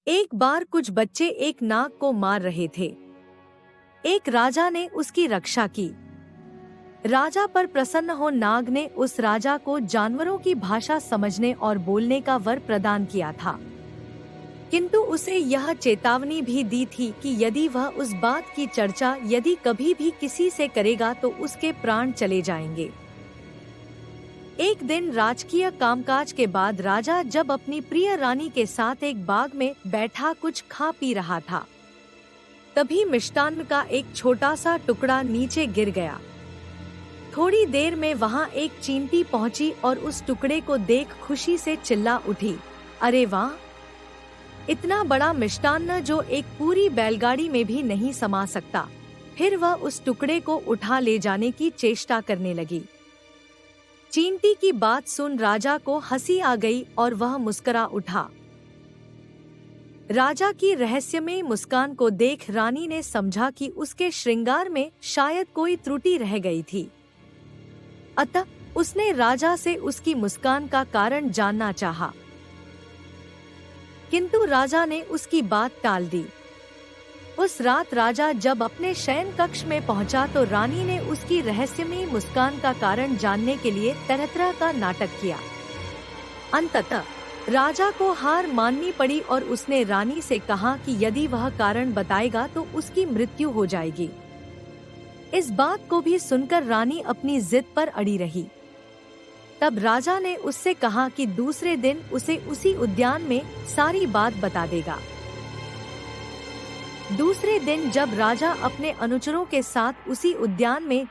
एक बार कुछ बच्चे एक नाग को मार रहे थे। एक राजा ने उसकी रक्षा की। राजा पर प्रसन्न हो नाग ने उस राजा को जानवरों की भाषा समझने और बोलने का वर प्रदान किया था, किंतु उसे यह चेतावनी भी दी थी कि यदि वह उस बात की चर्चा यदि कभी भी किसी से करेगा तो उसके प्राण चले जाएंगे। एक दिन राजकीय कामकाज के बाद राजा जब अपनी प्रिय रानी के साथ एक बाग में बैठा कुछ खा पी रहा था, तभी मिष्टान्न का एक छोटा सा टुकड़ा नीचे गिर गया। थोड़ी देर में वहां एक चींटी पहुंची और उस टुकड़े को देख खुशी से चिल्ला उठी, अरे वाह! इतना बड़ा मिष्टान्न जो एक पूरी बैलगाड़ी में भी नहीं समा सकता। फिर वह उस टुकड़े को उठा ले जाने की चेष्टा करने लगी। चींटी की बात सुन राजा को हंसी आ गई और वह मुस्कुरा उठा। राजा की रहस्यमयी मुस्कान को देख रानी ने समझा कि उसके श्रृंगार में शायद कोई त्रुटि रह गई थी। अतः उसने राजा से उसकी मुस्कान का कारण जानना चाहा, किंतु राजा ने उसकी बात टाल दी। उस रात राजा जब अपने शयन कक्ष में पहुंचा तो रानी ने उसकी रहस्यमयी मुस्कान का कारण जानने के लिए तरह तरह का नाटक किया। अंततः राजा को हार माननी पड़ी और उसने रानी से कहा कि यदि वह कारण बताएगा तो उसकी मृत्यु हो जाएगी। इस बात को भी सुनकर रानी अपनी जिद पर अड़ी रही। तब राजा ने उससे कहा कि दूसरे दिन उसे उसी उद्यान में सारी बात बता देगा। दूसरे दिन जब राजा अपने अनुचरों के साथ उसी उद्यान में